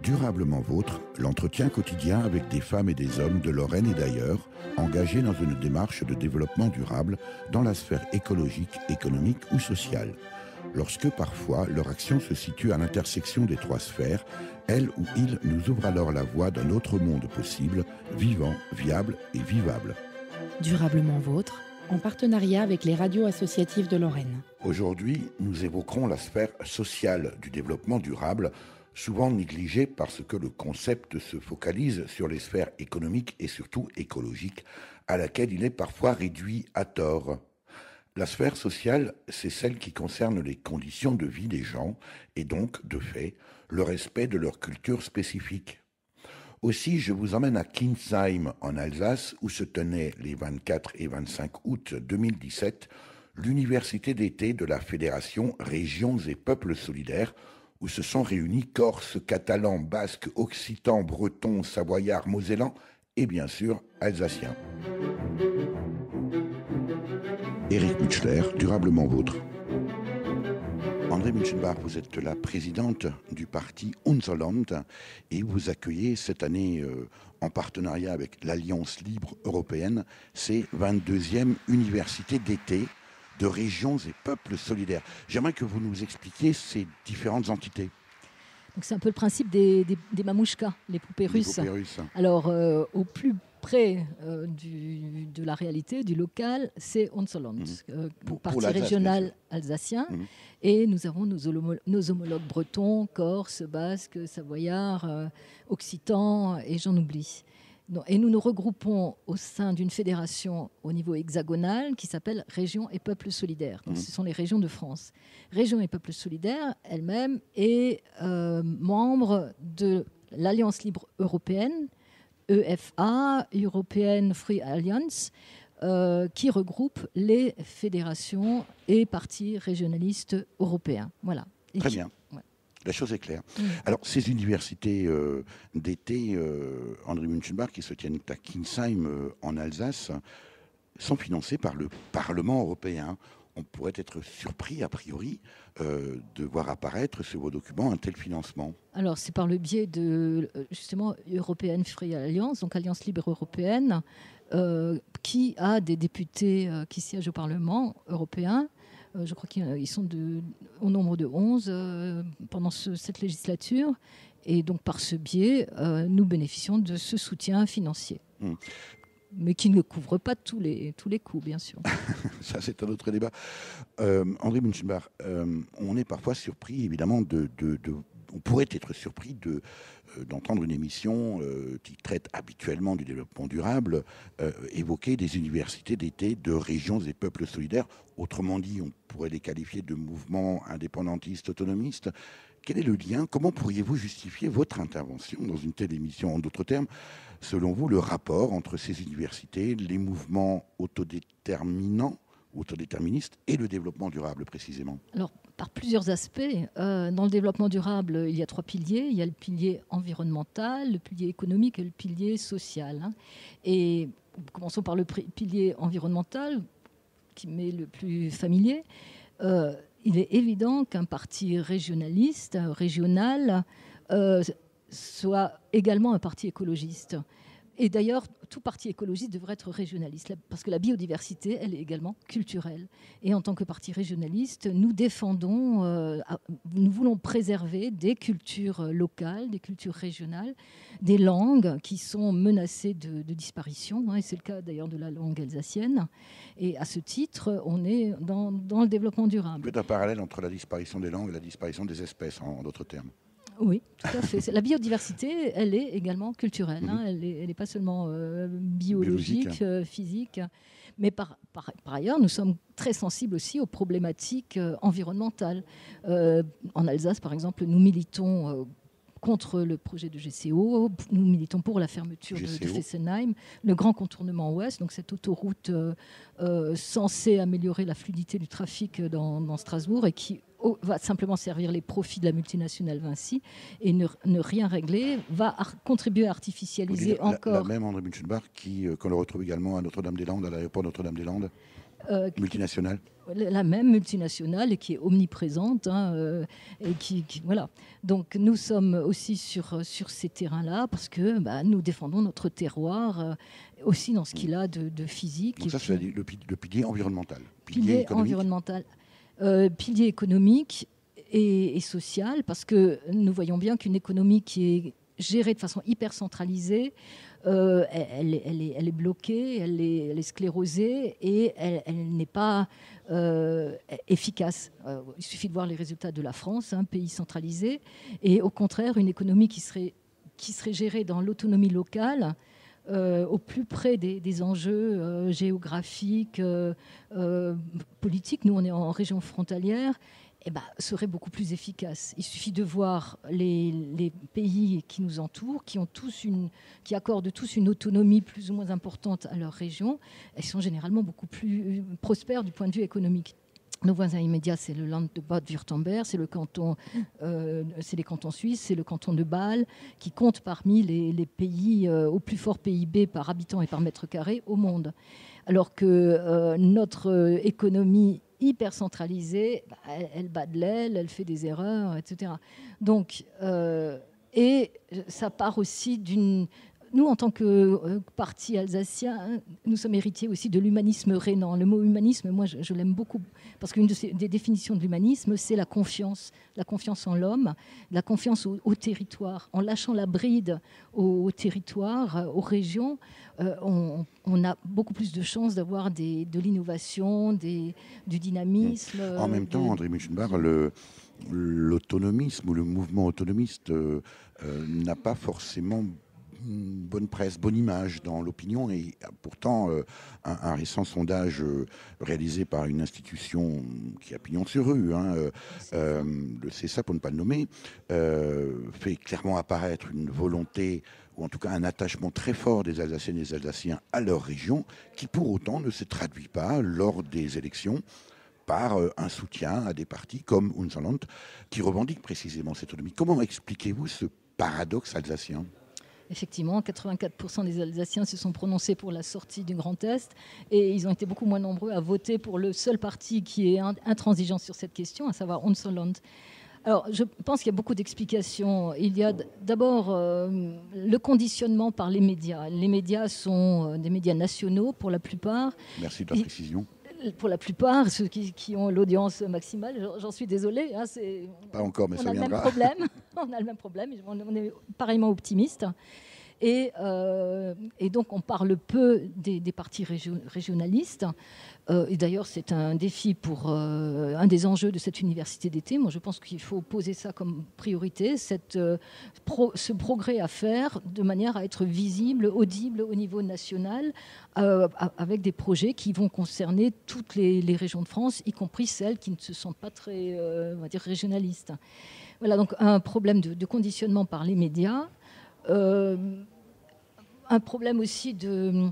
Durablement Vôtre, l'entretien quotidien avec des femmes et des hommes de Lorraine et d'ailleurs, engagés dans une démarche de développement durable dans la sphère écologique, économique ou sociale. Lorsque parfois leur action se situe à l'intersection des trois sphères, elle ou il nous ouvre alors la voie d'un autre monde possible, vivant, viable et vivable. Durablement Vôtre, en partenariat avec les radios associatives de Lorraine. Aujourd'hui, nous évoquerons la sphère sociale du développement durable, souvent négligée parce que le concept se focalise sur les sphères économiques et surtout écologiques, à laquelle il est parfois réduit à tort. La sphère sociale, c'est celle qui concerne les conditions de vie des gens et donc, de fait, le respect de leur culture spécifique. Aussi, je vous emmène à Kinsheim, en Alsace, où se tenait les 24 et 25 août 2017 l'université d'été de la Fédération Régions et Peuples Solidaires, où se sont réunis Corses, Catalans, Basques, Occitans, Bretons, Savoyards, Mosellans et bien sûr Alsaciens. Éric Mutschler, Durablement Vôtre. André Münchenbach, vous êtes la présidente du parti Unser Land et vous accueillez cette année, en partenariat avec l'Alliance libre européenne, ces 22e universités d'été de régions et peuples solidaires. J'aimerais que vous nous expliquiez ces différentes entités. Donc c'est un peu le principe des mamouchkas, les poupées russes. Alors, au plus près de la réalité, du local, c'est Unser Land, parti régional alsacien. Et nous avons nos homologues bretons, corses, basques, savoyards, occitans, et j'en oublie. Et nous nous regroupons au sein d'une fédération au niveau hexagonal qui s'appelle Régions et Peuples Solidaires. Donc, ce sont les régions de France. Régions et Peuples Solidaires, elle-même, est membre de l'Alliance libre européenne, EFA, European Free Alliance, qui regroupe les fédérations et partis régionalistes européens. Voilà. Très bien. Ouais. La chose est claire. Alors, ces universités d'été, André Münchenbach, qui se tiennent à Kinsheim, en Alsace, sont financées par le Parlement européen. On pourrait être surpris, a priori, de voir apparaître sur vos documents un tel financement. Alors, c'est par le biais de, justement, European Free Alliance, donc Alliance libre européenne, qui a des députés qui siègent au Parlement européen. Je crois qu'ils sont au nombre de 11 pendant cette législature. Et donc, par ce biais, nous bénéficions de ce soutien financier. Mais qui ne couvre pas tous les coûts, bien sûr. Ça, c'est un autre débat. André Münchenbach, on est parfois surpris, évidemment, on pourrait être surpris d'entendre une émission qui traite habituellement du développement durable évoquer des universités d'été de régions et peuples solidaires. Autrement dit, on pourrait les qualifier de mouvements indépendantistes, autonomistes. Quel est le lien? Comment pourriez-vous justifier votre intervention dans une telle émission? En d'autres termes, selon vous, le rapport entre ces universités, les mouvements autodéterministes et le développement durable, précisément? Alors, par plusieurs aspects. Dans le développement durable, il y a 3 piliers. Il y a le pilier environnemental, le pilier économique et le pilier social. Et commençons par le pilier environnemental, qui m'est le plus familier. Il est évident qu'un parti régionaliste, régional, soit également un parti écologiste. Et d'ailleurs, tout parti écologiste devrait être régionaliste, parce que la biodiversité, elle est également culturelle. Et en tant que parti régionaliste, nous défendons, nous voulons préserver des cultures locales, des cultures régionales, des langues qui sont menacées de disparition, et c'est le cas d'ailleurs de la langue alsacienne. Et à ce titre, on est dans le développement durable. Il y a un parallèle entre la disparition des langues et la disparition des espèces, en d'autres termes. Oui, tout à fait. La biodiversité, elle est également culturelle. Elle n'est pas seulement biologique, physique. Mais par ailleurs, nous sommes très sensibles aussi aux problématiques environnementales. En Alsace, par exemple, nous militons contre le projet de GCO. Nous militons pour la fermeture de Fessenheim, le grand contournement ouest, donc cette autoroute censée améliorer la fluidité du trafic dans Strasbourg et qui va simplement servir les profits de la multinationale Vinci et ne rien régler, va contribuer à artificialiser encore. La même André Münchenbach qu'on le retrouve également à Notre-Dame-des-Landes, à l'aéroport Notre-Dame-des-Landes, multinationale. La même multinationale et qui est omniprésente. Et voilà. Donc nous sommes aussi sur ces terrains-là parce que nous défendons notre terroir aussi dans ce qu'il a de physique. Donc ça, c'est le pilier environnemental. Pilier environnemental. Pilier économique et social, parce que nous voyons bien qu'une économie qui est gérée de façon hyper centralisée, elle est bloquée, elle est sclérosée et elle n'est pas efficace. Il suffit de voir les résultats de la France, un pays centralisé, et au contraire, une économie qui serait gérée dans l'autonomie locale, au plus près des enjeux géographiques, politiques. Nous, on est en région frontalière, serait beaucoup plus efficace. Il suffit de voir les pays qui nous entourent, qui accordent tous une autonomie plus ou moins importante à leur région. Elles sont généralement beaucoup plus prospères du point de vue économique. Nos voisins immédiats, c'est le Land de Bade-Württemberg, c'est les cantons suisses, c'est le canton de Bâle, qui compte parmi les pays au plus fort PIB par habitant et par mètre carré au monde. Alors que notre économie hyper centralisée, elle bat de l'aile, elle fait des erreurs, etc. Donc, et ça part aussi d'une... Nous, en tant que parti alsacien, nous sommes héritiers aussi de l'humanisme rhénan. Le mot humanisme, moi, je l'aime beaucoup, parce qu'une des définitions de l'humanisme, c'est la confiance en l'homme, la confiance au territoire. En lâchant la bride au territoire, aux régions, on a beaucoup plus de chances d'avoir de l'innovation, du dynamisme. En même temps, André Münchenbach, l'autonomisme ou le mouvement autonomiste n'a pas forcément bonne presse, bonne image dans l'opinion, et pourtant un récent sondage réalisé par une institution qui a pignon sur rue, le CSA pour ne pas le nommer, fait clairement apparaître une volonté ou en tout cas un attachement très fort des Alsaciennes et des Alsaciens à leur région, qui pour autant ne se traduit pas lors des élections par un soutien à des partis comme Unserland qui revendiquent précisément cette autonomie. Comment expliquez-vous ce paradoxe alsacien ? Effectivement, 84% des Alsaciens se sont prononcés pour la sortie du Grand Est et ils ont été beaucoup moins nombreux à voter pour le seul parti qui est intransigeant sur cette question, à savoir Unserland. Alors, je pense qu'il y a beaucoup d'explications. Il y a d'abord le conditionnement par les médias. Les médias sont des médias nationaux pour la plupart. Merci de la précision. Pour la plupart, ceux qui ont l'audience maximale, j'en suis désolée. Pas encore, mais ça viendra. On a le même problème. On est pareillement optimiste. Et donc, on parle peu des partis régionalistes. Et d'ailleurs, c'est un défi pour un des enjeux de cette université d'été. Moi, je pense qu'il faut poser ça comme priorité, ce progrès à faire de manière à être visible, audible au niveau national, avec des projets qui vont concerner toutes les régions de France, y compris celles qui ne se sentent pas très, on va dire, régionalistes. Voilà, donc un problème de conditionnement par les médias. Un problème aussi de...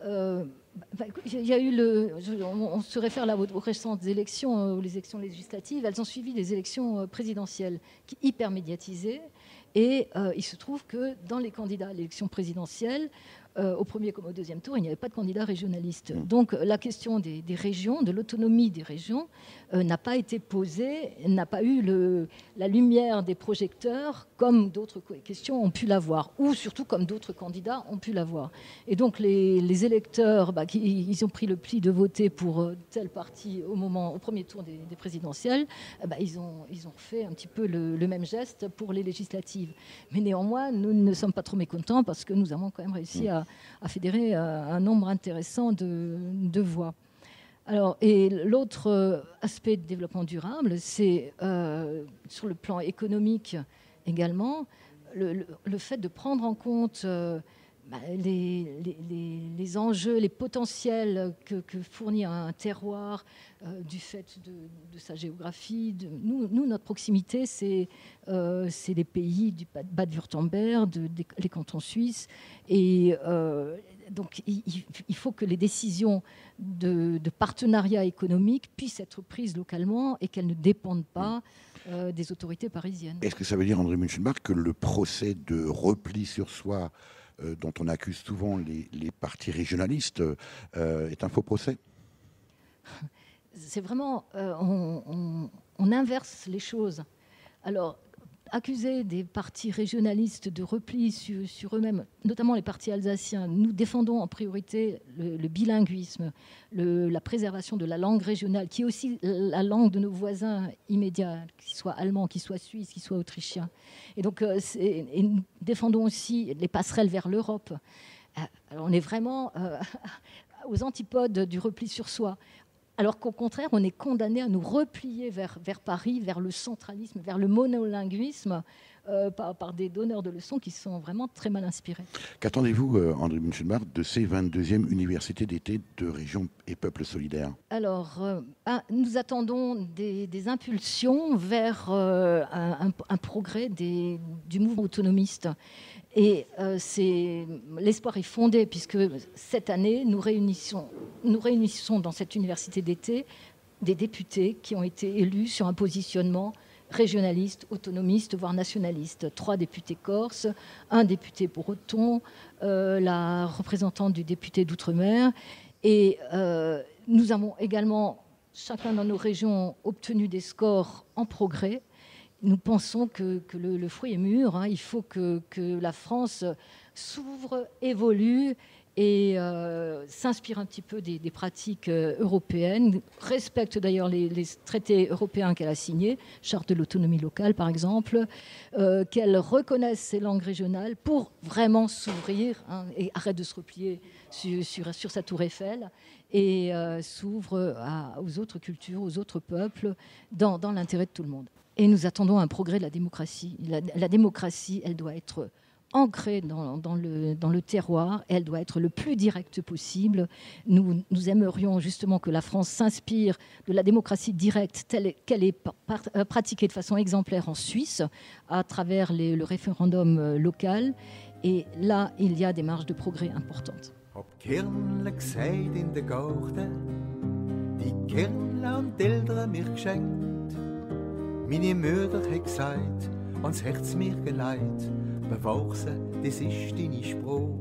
il y a eu on se réfère là aux récentes élections, aux élections législatives. Elles ont suivi les élections présidentielles hyper médiatisées. Et il se trouve que dans les candidats à l'élection présidentielle, au premier comme au deuxième tour, il n'y avait pas de candidat régionaliste. Donc la question des régions, de l'autonomie des régions, n'a pas été posée, n'a pas eu la lumière des projecteurs comme d'autres questions ont pu l'avoir, ou surtout comme d'autres candidats ont pu l'avoir. Et donc les électeurs, ils ont pris le pli de voter pour tel parti au premier tour des présidentielles, ils ont fait un petit peu le même geste pour les législatives. Mais néanmoins, nous ne sommes pas trop mécontents parce que nous avons quand même réussi à fédérer un nombre intéressant de voix. Alors, et l'autre aspect de développement durable, c'est sur le plan économique également, le fait de prendre en compte les enjeux, les potentiels que fournit un terroir du fait de sa géographie. Nous, notre proximité, c'est les pays du Bade-Württemberg, les cantons suisses. Et donc il faut que les décisions de partenariat économique puissent être prises localement et qu'elles ne dépendent pas des autorités parisiennes. Est-ce que ça veut dire, André Münchenbach, que le procès de repli sur soi dont on accuse souvent les partis régionalistes est un faux procès? C'est vraiment... on inverse les choses. Alors, accuser des partis régionalistes de repli sur eux-mêmes, notamment les partis alsaciens, nous défendons en priorité le bilinguisme, la préservation de la langue régionale, qui est aussi la langue de nos voisins immédiats, qu'ils soient allemands, qu'ils soient suisses, qu'ils soient autrichiens. Et donc, et nous défendons aussi les passerelles vers l'Europe. Alors, on est vraiment aux antipodes du repli sur soi. Alors qu'au contraire, on est condamné à nous replier vers Paris, vers le centralisme, vers le monolinguisme, par des donneurs de leçons qui sont vraiment très mal inspirés. Qu'attendez-vous, André Münchenbach, de ces 22e universités d'été de Régions et Peuples solidaires? Alors, nous attendons des impulsions vers un progrès du mouvement autonomiste. Et l'espoir est fondé puisque cette année, nous réunissons dans cette université d'été des députés qui ont été élus sur un positionnement régionaliste, autonomiste, voire nationaliste. 3 députés corses, 1 député breton, la représentante du député d'Outre-mer. Et nous avons également, chacun dans nos régions, obtenu des scores en progrès. Nous pensons que le fruit est mûr. Hein. Il faut que la France s'ouvre, évolue et s'inspire un petit peu des pratiques européennes, respecte d'ailleurs les traités européens qu'elle a signés, charte de l'autonomie locale par exemple, qu'elle reconnaisse ses langues régionales pour vraiment s'ouvrir, hein, et arrête de se replier sur sa tour Eiffel et s'ouvre aux autres cultures, aux autres peuples, dans l'intérêt de tout le monde. Et nous attendons un progrès de la démocratie. La démocratie, elle doit être ancrée dans le terroir, et elle doit être le plus directe possible. Nous aimerions justement que la France s'inspire de la démocratie directe telle qu'elle est pratiquée de façon exemplaire en Suisse, à travers le référendum local. Et là, il y a des marges de progrès importantes. Hab Kirnle gesagt in der Garten, die Kirnle an die Eltern mir geschenkt. Meine Mutter hat gesagt, ans Herz mir geleit, bewachsen, das ist deine Spruch.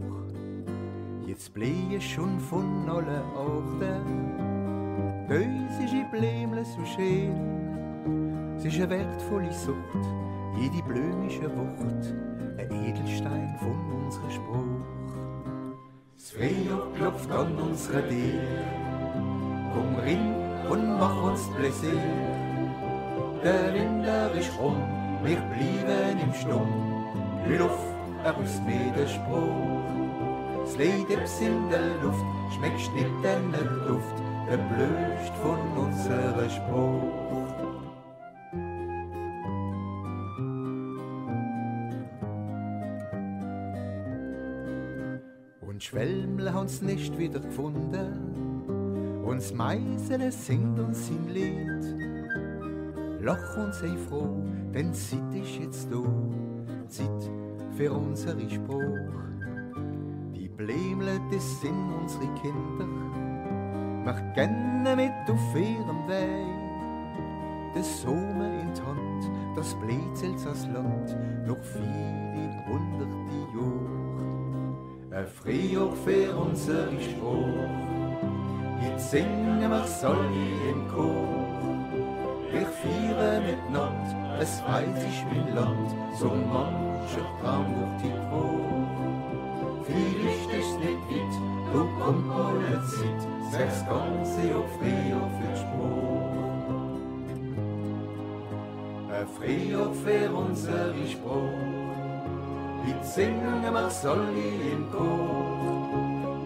Jetzt bleie schon von allen Orten, Dösische Blämle so schön. Es ist eine wertvolle Sucht, jede blömische Wucht, ein Edelstein von unserem Spruch. Das Frühjahr klopft an unsere Tür, komm rein und mach uns Plaisir. Der Winter ist rum, wir bleiben im Stumm. Die Luft, aus mir der Spruch. Das Leideps in der Luft, schmeckst nicht den Duft, der blößt von unserem Spruch. Und Schwälmle haben's nicht wieder gefunden, uns Meisele singt uns sein Lied. Lach und sei froh, denn Zeit ist jetzt da, Zeit für unsere Spruch. Die Blämle, das sind unsere Kinder, wir gehen mit auf ihrem Weg. Das Sommer in die Hand, das Blätzels als Land, noch viele hunderte Jahre. Ein Frühjahr für unsere Spruch, jetzt singen wir's alle im Chor. Wir feiern miteinander, es weiß ich mein Land, so mancher Traum durch die Quor. Vielleicht ist nicht weit, du komm mal eine Zeit, das ganze Jahr Frühjahr für die Spruch. Ein Frühjahr für unsere Spruch, heute singen wir's alle im Chor.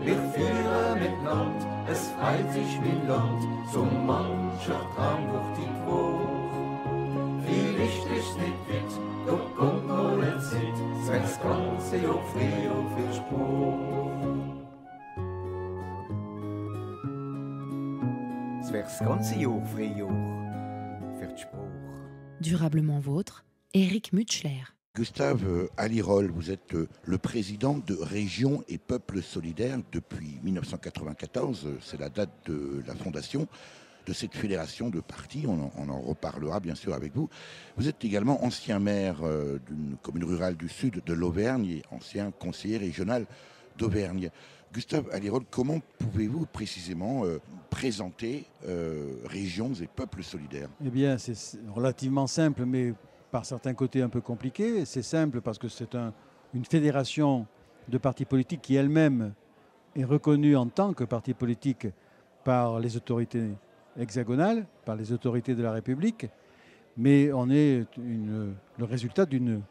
Wir feiern miteinander, es weiß ich mein Land, so mancher Traum durch die Quor. Vielleicht ist nicht weit, doch kommt mal eine Zeit, das ganze Jahr Frühjahr für die Spruch. Es wär das ganze Jahr Frühjahr für die Spruch. Durablement vôtre, Éric Mutschler. Gustave Alirol, vous êtes le président de Régions et Peuples Solidaires depuis 1994. C'est la date de la fondation de cette fédération de partis. On en reparlera bien sûr avec vous. Vous êtes également ancien maire d'une commune rurale du sud de l'Auvergne et ancien conseiller régional d'Auvergne. Gustave Alirol, comment pouvez-vous précisément présenter Régions et Peuples Solidaires? Eh bien, c'est relativement simple, mais par certains côtés un peu compliqué. C'est simple parce que c'est une fédération de partis politiques qui elle-même est reconnue en tant que parti politique par les autorités hexagonales, par les autorités de la République, mais on est le résultat d'une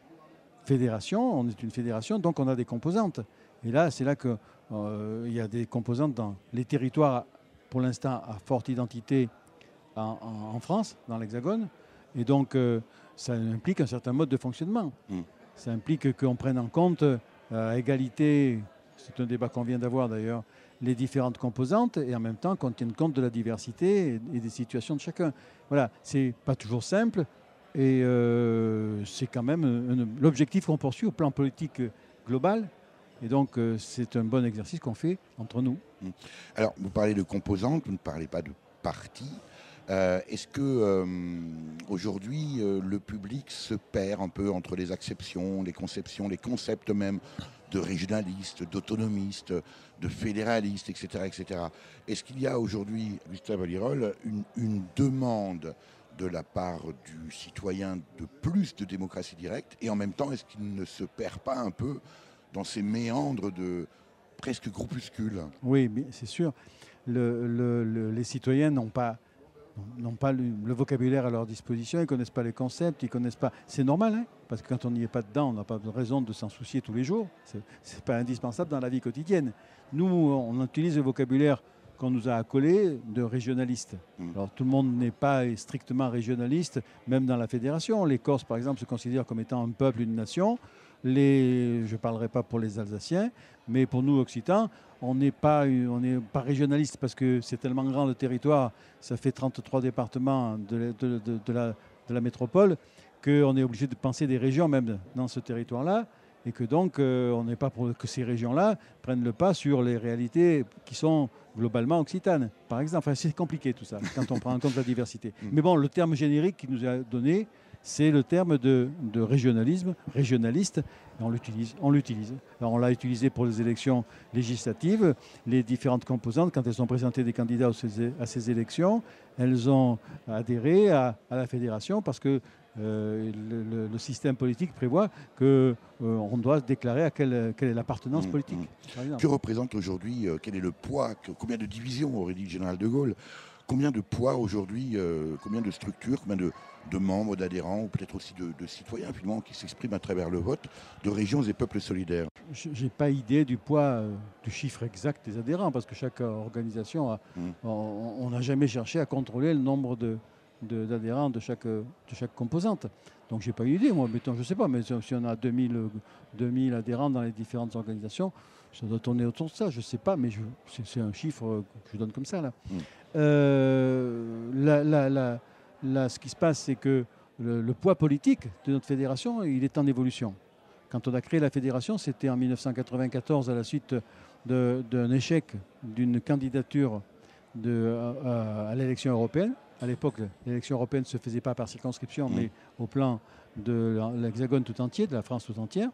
fédération. On est une fédération, donc on a des composantes. Et là, c'est là qu'il y a des composantes dans les territoires, pour l'instant, à forte identité en France, dans l'Hexagone. Et donc, ça implique un certain mode de fonctionnement. Ça implique qu'on prenne en compte à égalité, c'est un débat qu'on vient d'avoir d'ailleurs, les différentes composantes et en même temps qu'on tienne compte de la diversité et des situations de chacun. Voilà, c'est pas toujours simple et c'est quand même l'objectif qu'on poursuit au plan politique global. Et donc, c'est un bon exercice qu'on fait entre nous. Alors, vous parlez de composantes, vous ne parlez pas de partis. Est-ce que aujourd'hui le public se perd un peu entre les acceptions, les conceptions, les concepts même de régionalistes, d'autonomistes, de fédéralistes, etc., etc. Est-ce qu'il y a aujourd'hui, Gustave Alirol, une demande de la part du citoyen de plus de démocratie directe et en même temps, est-ce qu'il ne se perd pas un peu dans ces méandres de presque groupuscules? Oui, mais c'est sûr. Les citoyens n'ont pas le vocabulaire à leur disposition, ils ne connaissent pas les concepts, ils connaissent pas. C'est normal, hein, parce que quand on n'y est pas dedans, on n'a pas de raison de s'en soucier tous les jours. C'est pas indispensable dans la vie quotidienne. Nous, on utilise le vocabulaire qu'on nous a accolé de régionaliste. Alors tout le monde n'est pas strictement régionaliste, même dans la fédération. Les Corses, par exemple, se considèrent comme étant un peuple, une nation. Je ne parlerai pas pour les Alsaciens, mais pour nous, Occitans, on n'est pas régionaliste parce que c'est tellement grand le territoire, ça fait 33 départements de la métropole, qu'on est obligé de penser des régions même dans ce territoire-là, et que donc on n'est pas pour que ces régions-là prennent le pas sur les réalités qui sont globalement occitanes, par exemple. Enfin, c'est compliqué tout ça, quand on prend en compte la diversité. Mais bon, le terme générique qui nous a donné, c'est le terme de régionalisme, régionaliste, et on l'utilise. Alors on l'a utilisé pour les élections législatives, les différentes composantes, quand elles ont présenté des candidats à ces élections, elles ont adhéré à la fédération parce que le système politique prévoit qu'on doit déclarer quelle est l'appartenance politique. Que représente aujourd'hui, quel est le poids, combien de divisions aurait dit le général de Gaulle? Combien de poids aujourd'hui, combien de structures, combien de membres, d'adhérents, ou peut-être aussi de citoyens finalement qui s'expriment à travers le vote de Régions et Peuples Solidaires? Je n'ai pas idée du poids, du chiffre exact des adhérents, parce que chaque organisation, on n'a jamais cherché à contrôler le nombre d'adhérents de chaque composante. Donc je n'ai pas eu idée, moi, mettons, je ne sais pas, mais si on a 2000 adhérents dans les différentes organisations, ça doit tourner autour de ça, je ne sais pas, mais c'est un chiffre que je donne comme ça, là. Là, ce qui se passe, c'est que le poids politique de notre fédération, il est en évolution. Quand on a créé la fédération, c'était en 1994 à la suite d'un échec d'une candidature à l'élection européenne. À l'époque, l'élection européenne ne se faisait pas par circonscription, mais au plan de l'Hexagone tout entier, de la France tout entière.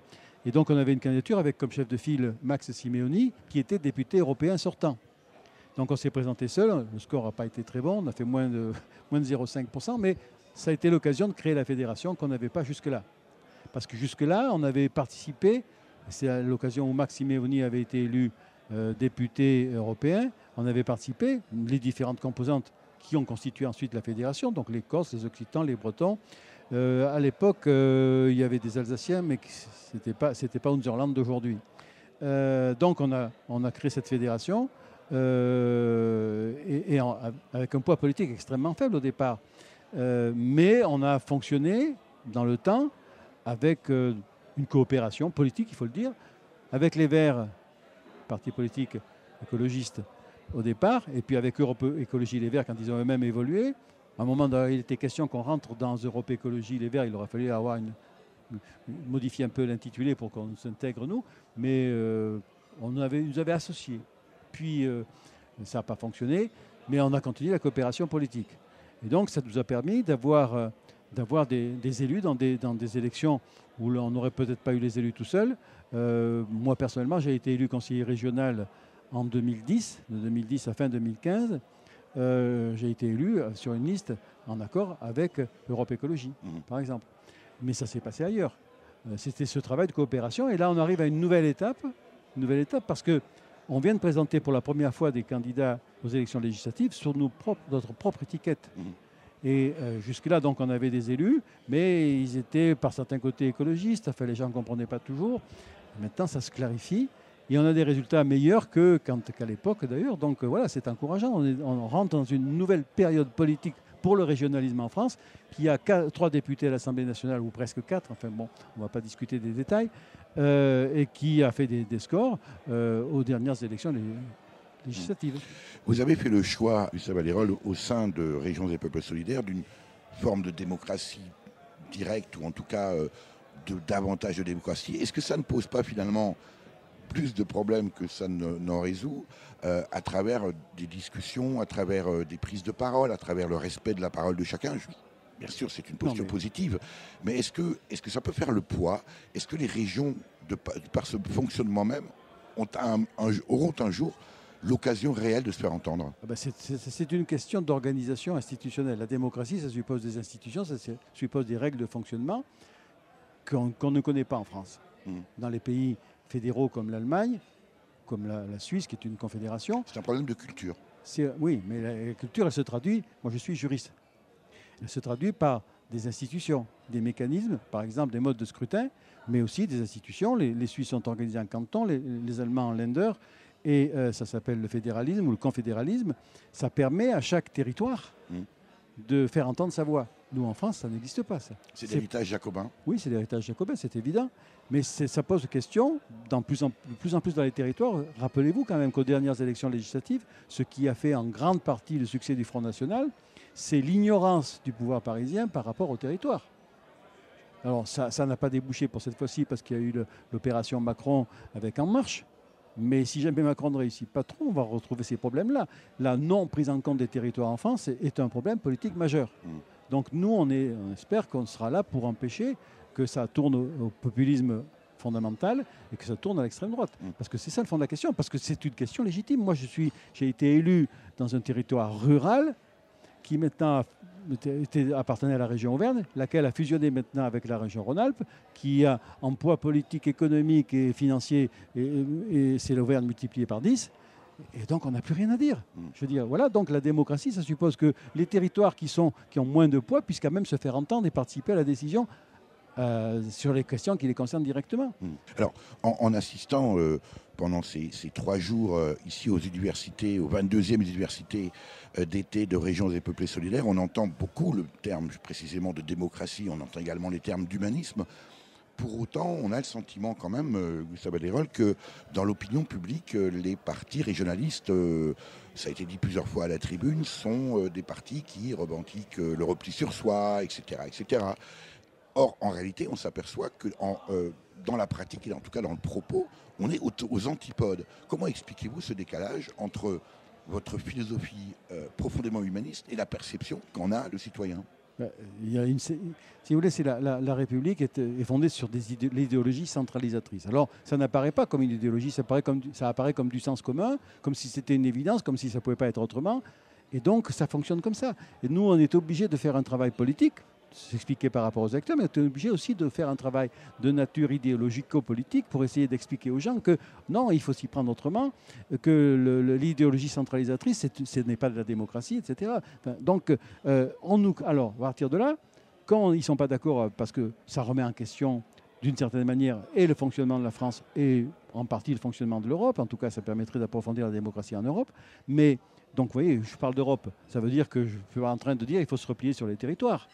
Et donc on avait une candidature avec comme chef de file Max Simeoni, qui était député européen sortant. Donc on s'est présenté seul, le score n'a pas été très bon, on a fait moins de 0,5%, mais ça a été l'occasion de créer la fédération qu'on n'avait pas jusque-là. Parce que jusque-là, on avait participé, c'est à l'occasion où Max Simeoni avait été élu député européen, on avait participé, les différentes composantes qui ont constitué ensuite la fédération, donc les Corses, les Occitans, les Bretons. À l'époque, il y avait des Alsaciens, mais ce n'était pas Unserland d'aujourd'hui. Donc on a créé cette fédération, avec un poids politique extrêmement faible au départ. Mais on a fonctionné dans le temps avec une coopération politique, il faut le dire, avec les Verts, parti politique écologiste au départ, et puis avec Europe Écologie Les Verts quand ils ont eux-mêmes évolué. À un moment, il était question qu'on rentre dans Europe Écologie Les Verts, il aurait fallu avoir modifié un peu l'intitulé pour qu'on s'intègre nous, mais nous avait associés. Puis ça n'a pas fonctionné, mais on a continué la coopération politique. Et donc ça nous a permis d'avoir des élus dans des élections où on n'aurait peut-être pas eu les élus tout seul. Moi personnellement, j'ai été élu conseiller régional en 2010, de 2010 à fin 2015. J'ai été élu sur une liste en accord avec Europe Écologie, par exemple. Mais ça s'est passé ailleurs. C'était ce travail de coopération. Et là, on arrive à une nouvelle étape parce qu'on vient de présenter pour la première fois des candidats aux élections législatives sur notre propre étiquette. Et jusque-là, donc, on avait des élus, mais ils étaient par certains côtés écologistes. Enfin, les gens ne comprenaient pas toujours. Maintenant, ça se clarifie. Et on a des résultats meilleurs qu'à l'époque, d'ailleurs. Donc voilà, c'est encourageant. On rentre dans une nouvelle période politique pour le régionalisme en France, qui a 3 députés à l'Assemblée nationale, ou presque 4, enfin bon, on ne va pas discuter des détails, et qui a fait des scores aux dernières élections législatives. Vous avez fait le choix, Gustave Allérolles, au sein de Régions et Peuples Solidaires, d'une forme de démocratie directe, ou en tout cas davantage de démocratie. Est-ce que ça ne pose pas finalement plus de problèmes que ça n'en résout à travers des discussions, à travers des prises de parole, à travers le respect de la parole de chacun? Bien sûr, c'est une posture positive, mais est-ce que ça peut faire le poids? Est-ce que les régions, par ce fonctionnement même, auront un jour l'occasion réelle de se faire entendre? C'est une question d'organisation institutionnelle. La démocratie, ça suppose des institutions, ça suppose des règles de fonctionnement qu'on ne connaît pas en France. Dans les pays fédéraux comme l'Allemagne, comme la Suisse, qui est une confédération. C'est un problème de culture. Oui, mais la culture, elle se traduit, moi je suis juriste, elle se traduit par des institutions, des mécanismes, par exemple des modes de scrutin, mais aussi des institutions. Les Suisses sont organisés en cantons, les Allemands en Länder, et ça s'appelle le fédéralisme ou le confédéralisme. Ça permet à chaque territoire de faire entendre sa voix. Nous, en France, ça n'existe pas, ça. C'est l'héritage jacobin. Oui, c'est l'héritage jacobin, c'est évident. Mais ça pose question, de plus en plus dans les territoires. Rappelez-vous quand même qu'aux dernières élections législatives, ce qui a fait en grande partie le succès du Front National, c'est l'ignorance du pouvoir parisien par rapport au territoire. Alors, ça n'a pas débouché pour cette fois-ci parce qu'il y a eu l'opération Macron avec En Marche. Mais si jamais Macron ne réussit pas trop, on va retrouver ces problèmes-là. La non prise en compte des territoires en France est un problème politique majeur. Donc nous, on espère qu'on sera là pour empêcher que ça tourne au populisme fondamental et que ça tourne à l'extrême droite. Parce que c'est ça le fond de la question, parce que c'est une question légitime. Moi, j'ai été élu dans un territoire rural qui maintenant appartenait à la région Auvergne, laquelle a fusionné maintenant avec la région Rhône-Alpes, qui a en poids politique, économique et financier, et c'est l'Auvergne multiplié par 10. Et donc, on n'a plus rien à dire. Je veux dire, voilà, donc la démocratie, ça suppose que les territoires qui ont moins de poids puissent quand même se faire entendre et participer à la décision sur les questions qui les concernent directement. Alors, en assistant pendant ces 3 jours ici aux universités, aux 22e universités d'été de Régions et Peuplés Solidaires, on entend beaucoup le terme précisément de démocratie, on entend également les termes d'humanisme. Pour autant, on a le sentiment quand même, Gustave Allérolles, que dans l'opinion publique, les partis régionalistes, ça a été dit plusieurs fois à la tribune, sont des partis qui revendiquent le repli sur soi, etc., etc. Or, en réalité, on s'aperçoit que dans la pratique, et en tout cas dans le propos, on est aux antipodes. Comment expliquez-vous ce décalage entre votre philosophie profondément humaniste et la perception qu'en a le citoyen ? Si vous voulez, la République est fondée sur l'idéologie centralisatrice. Alors, ça n'apparaît pas comme une idéologie, ça apparaît comme du sens commun, comme si c'était une évidence, comme si ça ne pouvait pas être autrement. Et donc, ça fonctionne comme ça. Et nous, on est obligés de faire un travail politique, s'expliquer par rapport aux acteurs, mais on est obligé aussi de faire un travail de nature idéologico-politique pour essayer d'expliquer aux gens que non, il faut s'y prendre autrement, que l'idéologie centralisatrice, ce n'est pas de la démocratie, etc. Enfin, donc, alors, à partir de là, quand ils ne sont pas d'accord, parce que ça remet en question d'une certaine manière et le fonctionnement de la France et en partie le fonctionnement de l'Europe, en tout cas ça permettrait d'approfondir la démocratie en Europe, mais donc vous voyez, je parle d'Europe, ça veut dire que je suis en train de dire qu'il faut se replier sur les territoires.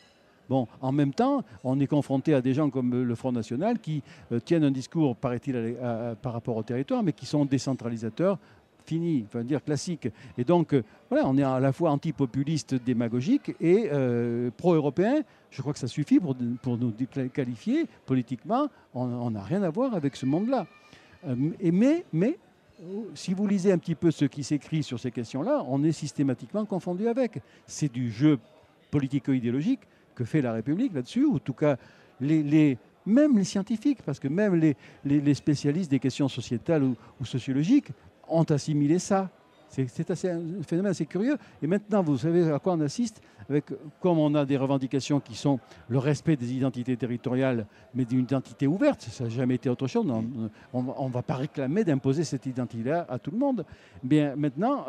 Bon, en même temps, on est confronté à des gens comme le Front National qui tiennent un discours, paraît-il, par rapport au territoire, mais qui sont décentralisateurs fini, enfin dire classique. Et donc, voilà, on est à la fois antipopuliste, démagogique et pro-européen. Je crois que ça suffit pour nous qualifier politiquement. On n'a rien à voir avec ce monde-là. Mais si vous lisez un petit peu ce qui s'écrit sur ces questions-là, on est systématiquement confondu avec. C'est du jeu politico-idéologique que fait la République là-dessus, ou en tout cas même les scientifiques, parce que même les spécialistes des questions sociétales ou sociologiques ont assimilé ça. C'est un phénomène assez curieux. Et maintenant, vous savez à quoi on assiste comme on a des revendications qui sont le respect des identités territoriales, mais d'une identité ouverte. Ça n'a jamais été autre chose. On ne va pas réclamer d'imposer cette identité-là à tout le monde. Bien, maintenant,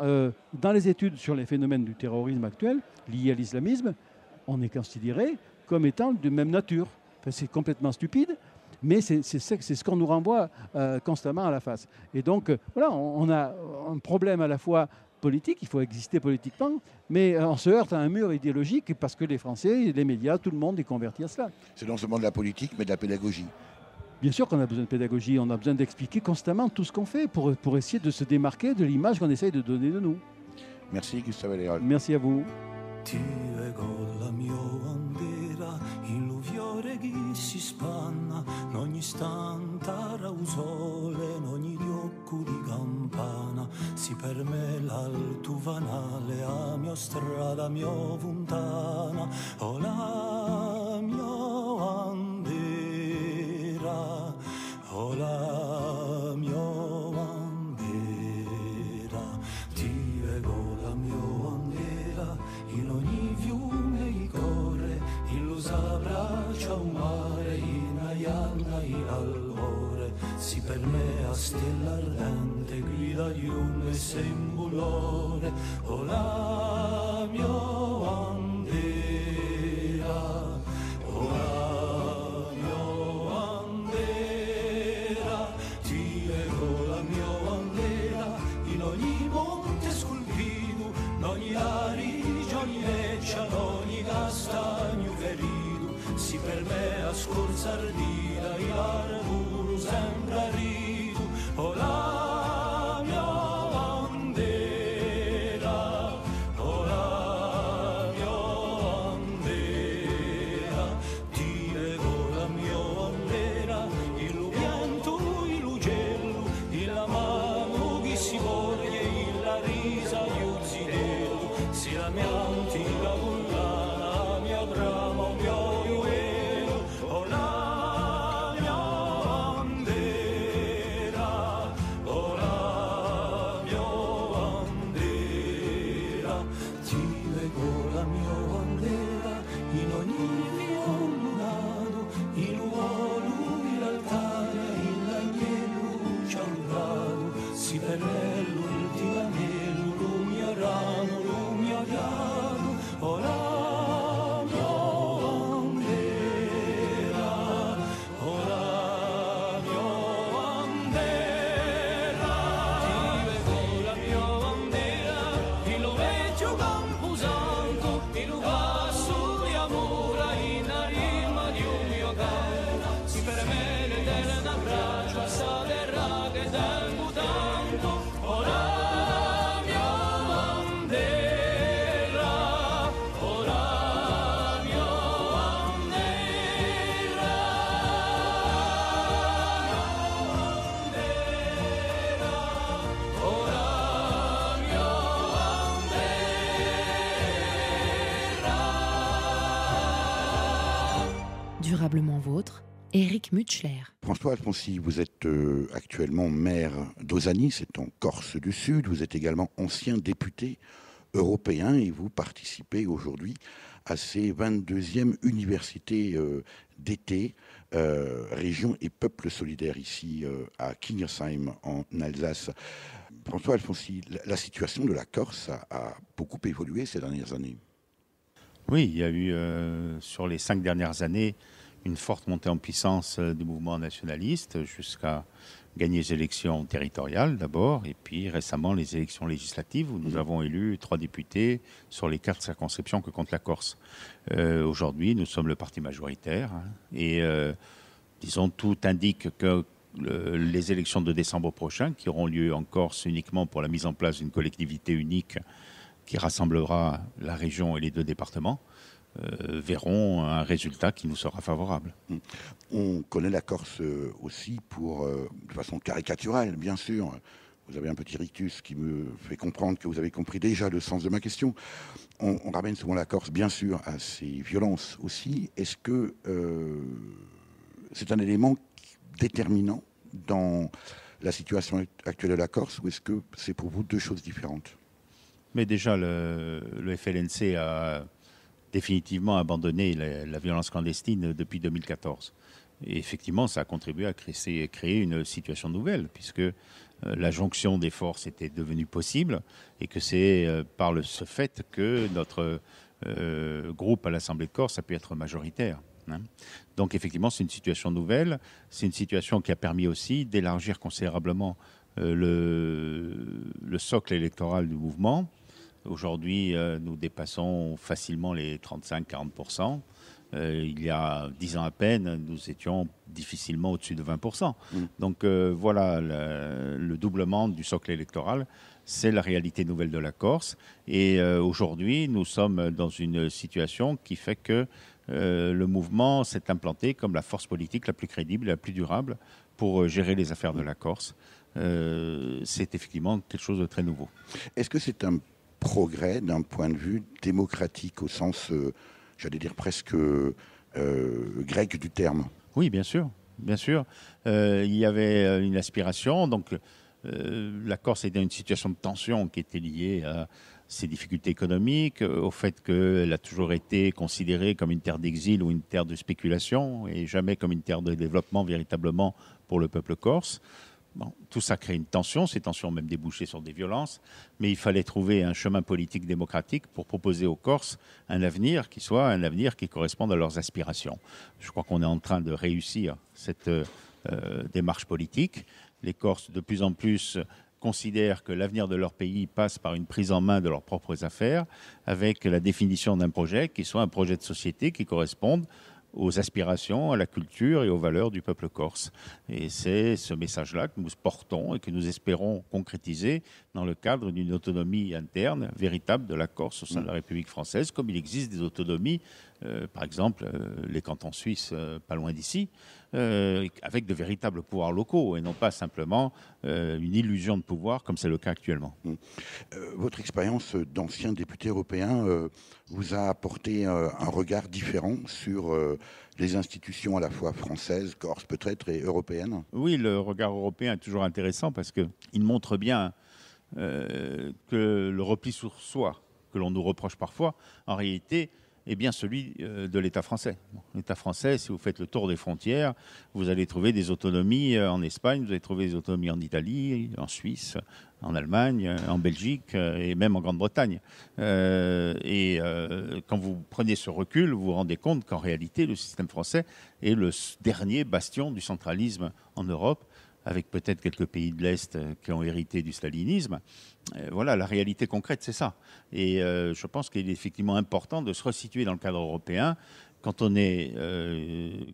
dans les études sur les phénomènes du terrorisme actuel, liés à l'islamisme, on est considéré comme étant de même nature. Enfin, c'est complètement stupide, mais c'est ce qu'on nous renvoie constamment à la face. Et donc, voilà, on a un problème à la fois politique, il faut exister politiquement, mais on se heurte à un mur idéologique parce que les Français, les médias, tout le monde est converti à cela. C'est non seulement de la politique, mais de la pédagogie. Bien sûr qu'on a besoin de pédagogie, on a besoin d'expliquer constamment tout ce qu'on fait pour essayer de se démarquer de l'image qu'on essaye de donner de nous. Merci Gustave Alérol. Merci à vous. La mia bandera, illuviore che si spanna, in ogni stantara un sole, in ogni riocco di campana, si per me l'alto vanale, a mia strada, mia fontana, oh la mia bandera, oh la mia bandera, ti ego la mia bandera, in ogni fiume i corre, in lo s'abbraccia un mare, in aianna in alvore, si per me a stella ardente guida di un sembolore, o la mia bandera, o la mia bandera, ti ego la mia bandera, in ogni monte scolpito, in ogni arice, ogni leccia, ogni castagno ferido, si per me a scorzardina, il arburo sembra rido, o la mia bandera, o la mia bandera, ti ego la mia bandera, il vento, l'ugello, la mano che si voglia, la risa di un zinello, si la mia antica collana, la mia brama, un mio velo, o la mia bandera, o la mia bandera, ti leggo la mia bandera, in ogni via lunato, il uomo, l'altare, l'agnello cialdato, si per me l'ultima anello, lo mio rano, lo mio rano, o la mia bandera, o la mia bandera, ti vedo la mia bandera, in lo vecchio camposanto, in lo passo di amore, in la rima di un mio canto, si per me l'eterna braccia, sta terra che tengo tanto, o la mia bandera, o la mia bandera, o la mia bandera. Durablement vôtre, Éric Mutschler. François Alfonsi, vous êtes actuellement maire d'Ozani, c'est en Corse du Sud. Vous êtes également ancien député européen et vous participez aujourd'hui à ces 22e universités d'été, région et peuple solidaires ici à Kingersheim en Alsace. François Alfonsi, la situation de la Corse a beaucoup évolué ces dernières années. Oui, il y a eu sur les 5 dernières années une forte montée en puissance du mouvement nationaliste jusqu'à gagner les élections territoriales d'abord et puis récemment les élections législatives où nous avons élu 3 députés sur les 4 circonscriptions que compte la Corse. Aujourd'hui, nous sommes le parti majoritaire et disons tout indique que les élections de décembre prochain, qui auront lieu en Corse uniquement pour la mise en place d'une collectivité unique qui rassemblera la région et les 2 départements, verront un résultat qui nous sera favorable. On connaît la Corse aussi de façon caricaturale, bien sûr. Vous avez un petit rictus qui me fait comprendre que vous avez compris déjà le sens de ma question. On ramène souvent la Corse, bien sûr, à ses violences aussi. Est-ce que c'est un élément déterminant dans la situation actuelle de la Corse, ou est-ce que c'est pour vous 2 choses différentes? Mais déjà, le FLNC a définitivement abandonné la violence clandestine depuis 2014. Et effectivement, ça a contribué à créer une situation nouvelle, puisque la jonction des forces était devenue possible, et que c'est par ce fait que notre groupe à l'Assemblée de Corse a pu être majoritaire. Donc effectivement, c'est une situation nouvelle. C'est une situation qui a permis aussi d'élargir considérablement le socle électoral du mouvement. Aujourd'hui, nous dépassons facilement les 35-40%. Il y a 10 ans à peine, nous étions difficilement au-dessus de 20%. Donc voilà, le doublement du socle électoral, c'est la réalité nouvelle de la Corse. Et aujourd'hui, nous sommes dans une situation qui fait que le mouvement s'est implanté comme la force politique la plus crédible et la plus durable pour gérer les affaires de la Corse. C'est effectivement quelque chose de très nouveau. Est-ce que c'est un progrès d'un point de vue démocratique au sens, j'allais dire presque grec du terme? Oui, bien sûr. Bien sûr. Il y avait une aspiration. Donc, la Corse était dans une situation de tension qui était liée à ses difficultés économiques, au fait qu'elle a toujours été considérée comme une terre d'exil ou une terre de spéculation, et jamais comme une terre de développement véritablement pour le peuple corse. Bon, tout ça crée une tension, ces tensions ont même débouché sur des violences, mais il fallait trouver un chemin politique démocratique pour proposer aux Corses un avenir qui soit un avenir qui corresponde à leurs aspirations. Je crois qu'on est en train de réussir cette démarche politique. Les Corses, de plus en plus, considèrent que l'avenir de leur pays passe par une prise en main de leurs propres affaires, avec la définition d'un projet qui soit un projet de société qui corresponde aux aspirations, à la culture et aux valeurs du peuple corse. Et c'est ce message-là que nous portons et que nous espérons concrétiser dans le cadre d'une autonomie interne véritable de la Corse au sein de la République française, comme il existe des autonomies, par exemple les cantons suisses pas loin d'ici, avec de véritables pouvoirs locaux et non pas simplement une illusion de pouvoir comme c'est le cas actuellement. Votre expérience d'ancien député européen vous a apporté un regard différent sur les institutions à la fois françaises, corse peut-être, et européennes? Oui, le regard européen est toujours intéressant parce qu'il montre bien que le repli sur soi, que l'on nous reproche parfois, en réalité, est bien celui de l'État français. L'État français, si vous faites le tour des frontières, vous allez trouver des autonomies en Espagne, vous allez trouver des autonomies en Italie, en Suisse, en Allemagne, en Belgique et même en Grande-Bretagne. Quand vous prenez ce recul, vous vous rendez compte qu'en réalité, le système français est le dernier bastion du centralisme en Europe, avec peut-être quelques pays de l'Est qui ont hérité du stalinisme. Voilà, la réalité concrète, c'est ça. Et je pense qu'il est effectivement important de se resituer dans le cadre européen quand on est,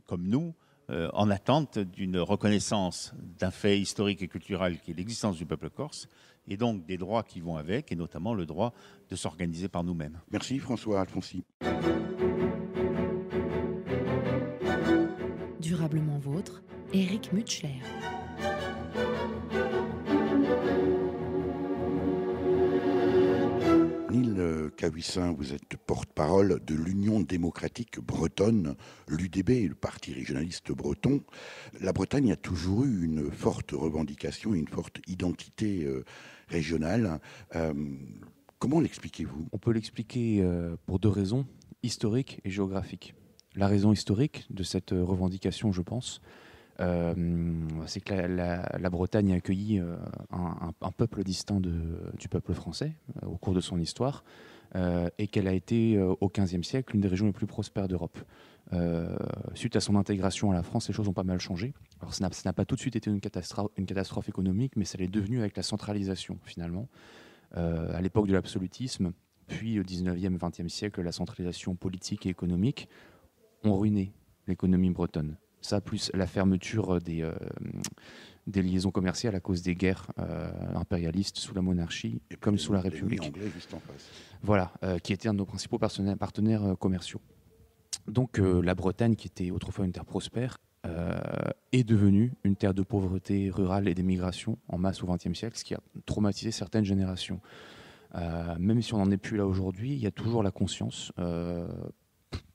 comme nous, en attente d'une reconnaissance d'un fait historique et culturel qui est l'existence du peuple corse, et donc des droits qui vont avec, et notamment le droit de s'organiser par nous-mêmes. Merci François Alfonsi. Durablement vôtre, Éric Mutschler. Neil Kawissin, vous êtes porte-parole de l'Union démocratique bretonne, l'UDB, le parti régionaliste breton. La Bretagne a toujours eu une forte revendication, une forte identité régionale. Comment l'expliquez-vous? On peut l'expliquer pour 2 raisons, historiques et géographiques. La raison historique de cette revendication, je pense, c'est que la Bretagne a accueilli un peuple distinct du peuple français au cours de son histoire, et qu'elle a été au XVe siècle l'une des régions les plus prospères d'Europe. Suite à son intégration à la France, les choses ont pas mal changé. Alors ça n'a pas tout de suite été une catastrophe économique, mais ça l'est devenu avec la centralisation finalement. À l'époque de l'absolutisme, puis au XIXe, XXe siècle, la centralisation politique et économique ont ruiné l'économie bretonne. Ça, plus la fermeture des liaisons commerciales à cause des guerres impérialistes sous la monarchie comme sous la République. Anglais juste en face. Voilà, qui était un de nos principaux partenaires commerciaux. Donc la Bretagne, qui était autrefois une terre prospère, est devenue une terre de pauvreté rurale et d'émigration en masse au XXe siècle, ce qui a traumatisé certaines générations. Même si on n'en est plus là aujourd'hui, il y a toujours la conscience,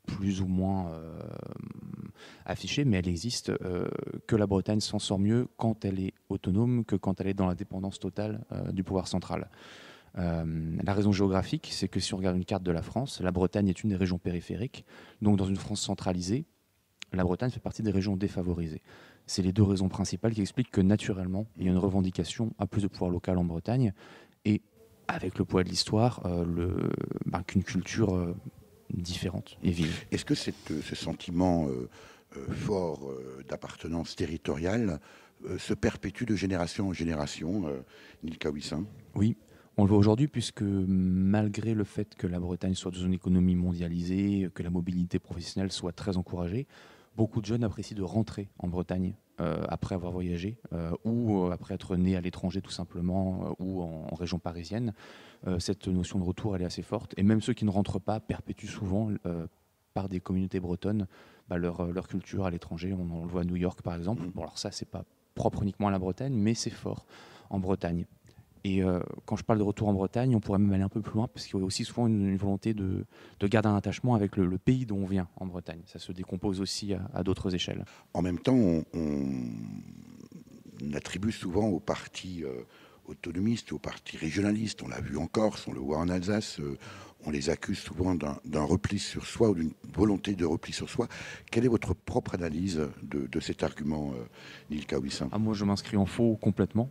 plus ou moins affichée, mais elle existe, que la Bretagne s'en sort mieux quand elle est autonome que quand elle est dans la dépendance totale du pouvoir central. La raison géographique, c'est que si on regarde une carte de la France, la Bretagne est une des régions périphériques. Donc dans une France centralisée, la Bretagne fait partie des régions défavorisées. C'est les deux raisons principales qui expliquent que naturellement, il y a une revendication à plus de pouvoir local en Bretagne et avec le poids de l'histoire, qu'une culture différente et vive. Est-ce que ce sentiment fort d'appartenance territoriale se perpétue de génération en génération, Neil Kawissin ? Oui. On le voit aujourd'hui puisque malgré le fait que la Bretagne soit dans une économie mondialisée, que la mobilité professionnelle soit très encouragée, beaucoup de jeunes apprécient de rentrer en Bretagne après avoir voyagé ou après être nés à l'étranger tout simplement ou en région parisienne. Cette notion de retour, elle est assez forte. Et même ceux qui ne rentrent pas perpétuent souvent par des communautés bretonnes leur culture à l'étranger. On le voit à New York par exemple. Bon, alors ça, c'est pas propre uniquement à la Bretagne, mais c'est fort en Bretagne. Et quand je parle de retour en Bretagne, on pourrait même aller un peu plus loin, parce qu'il y a aussi souvent une volonté de garder un attachement avec le pays dont on vient en Bretagne. Ça se décompose aussi à d'autres échelles. En même temps, on attribue souvent aux partis autonomistes, aux partis régionalistes, on l'a vu en Corse, on le voit en Alsace, on les accuse souvent d'un repli sur soi ou d'une volonté de repli sur soi. Quelle est votre propre analyse de cet argument, Neil Kawissin ? Moi, je m'inscris en faux complètement.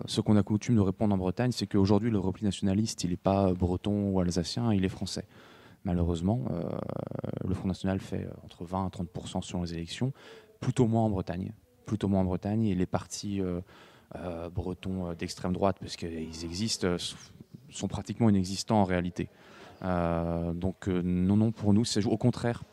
Ce qu'on a coutume de répondre en Bretagne, c'est qu'aujourd'hui, le repli nationaliste, il n'est pas breton ou alsacien, il est français. Malheureusement, le Front National fait entre 20 et 30% sur les élections, plutôt moins en Bretagne. Et les partis bretons d'extrême droite, parce qu'ils existent, sont pratiquement inexistants en réalité. Donc non, pour nous, c'est au contraire.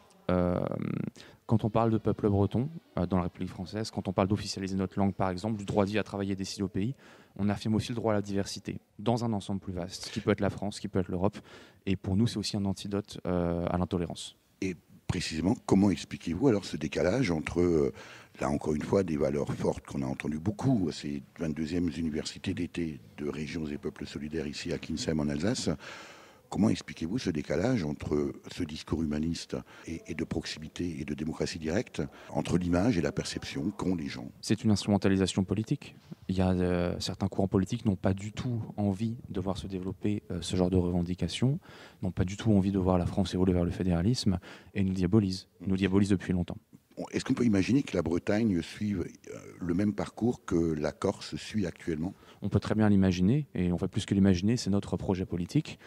Quand on parle de peuple breton dans la République française, quand on parle d'officialiser notre langue par exemple, du droit d'y à travailler et décider au pays, on affirme aussi le droit à la diversité dans un ensemble plus vaste, qui peut être la France, qui peut être l'Europe. Et pour nous, c'est aussi un antidote à l'intolérance. Et précisément, comment expliquez-vous alors ce décalage entre, là encore une fois, des valeurs fortes qu'on a entendues beaucoup, ces 22e universités d'été de régions et peuples solidaires ici à Kinsheim en Alsace. Comment expliquez-vous ce décalage entre ce discours humaniste et de proximité et de démocratie directe, entre l'image et la perception qu'ont les gens ? C'est une instrumentalisation politique. Il y a certains courants politiques n'ont pas du tout envie de voir se développer ce genre de revendications, n'ont pas du tout envie de voir la France évoluer vers le fédéralisme et nous diabolisent depuis longtemps. Est-ce qu'on peut imaginer que la Bretagne suive le même parcours que la Corse suit actuellement ? On peut très bien l'imaginer, et on fait plus que l'imaginer, c'est notre projet politique.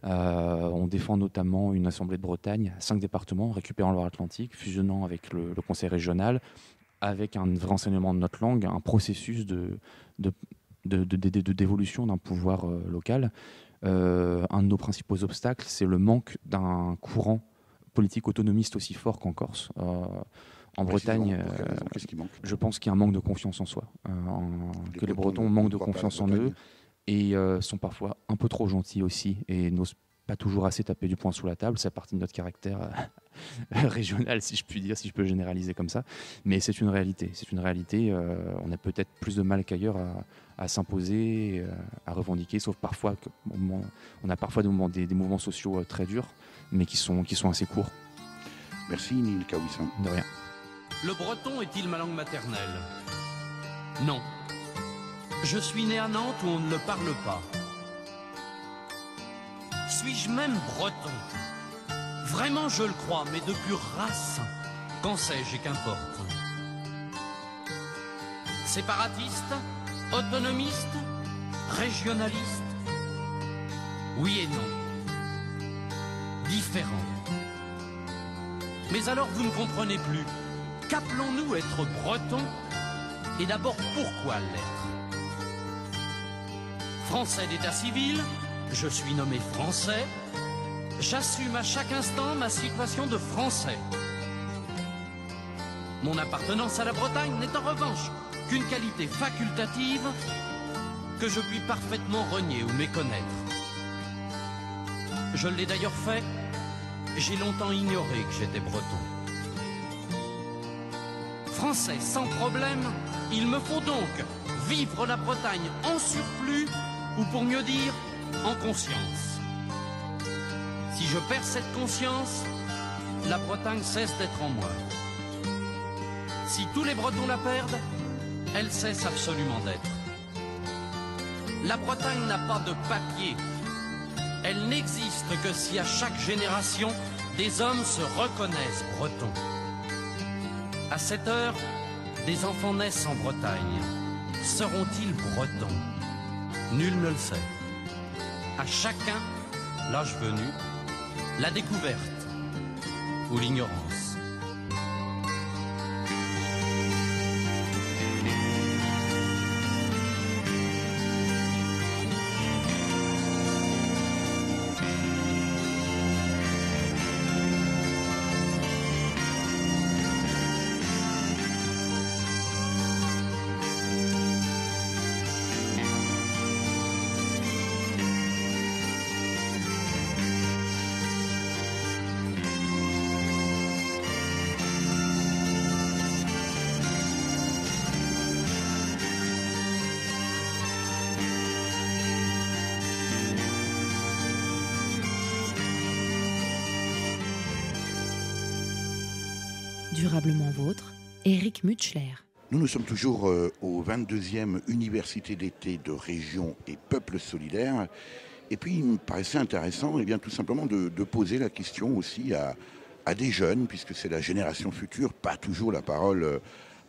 On défend notamment une assemblée de Bretagne, 5 départements, récupérant le Loire-Atlantique, fusionnant avec le conseil régional, avec un vrai enseignement de notre langue, un processus d'évolution d'un pouvoir local. Un de nos principaux obstacles, c'est le manque d'un courant politique autonomiste aussi fort qu'en Corse. En Bretagne, qu'est-ce qui manque ? Je pense qu'il y a un manque de confiance en soi, que les Bretons manquent de confiance en eux et sont parfois un peu trop gentils aussi et n'osent pas toujours assez taper du poing sous la table. C'est partie de notre caractère régional, si je puis dire, si je peux généraliser comme ça. Mais c'est une réalité. On a peut-être plus de mal qu'ailleurs à s'imposer, à revendiquer, sauf parfois on a parfois des mouvements sociaux très durs, mais qui sont assez courts. Merci Neil Kawissin. De rien. Le breton est-il ma langue maternelle ? Non. Je suis né à Nantes où on ne le parle pas. Suis-je même breton ? Vraiment je le crois, mais de pure race. Qu'en sais-je et qu'importe ? Séparatiste ? Autonomiste ? Régionaliste ? Oui et non. Différent. Mais alors vous ne comprenez plus. Qu'appelons-nous être breton ? Et d'abord, pourquoi l'être ? Français d'état civil, je suis nommé français. J'assume à chaque instant ma situation de français. Mon appartenance à la Bretagne n'est en revanche qu'une qualité facultative que je puis parfaitement renier ou méconnaître. Je l'ai d'ailleurs fait, j'ai longtemps ignoré que j'étais breton. Français sans problème, il me faut donc vivre la Bretagne en surplus, ou pour mieux dire, en conscience. Si je perds cette conscience, la Bretagne cesse d'être en moi. Si tous les Bretons la perdent, elle cesse absolument d'être. La Bretagne n'a pas de papier. Elle n'existe que si à chaque génération, des hommes se reconnaissent bretons. À cette heure, des enfants naissent en Bretagne. Seront-ils bretons? Nul ne le sait. À chacun, l'âge venu, la découverte ou l'ignorance. Durablement vôtre, Éric Mutschler. Nous sommes toujours au 22e Université d'été de Région et Peuples solidaires. Et puis, il me paraissait intéressant, tout simplement, de poser la question aussi à des jeunes, puisque c'est la génération future, pas toujours la parole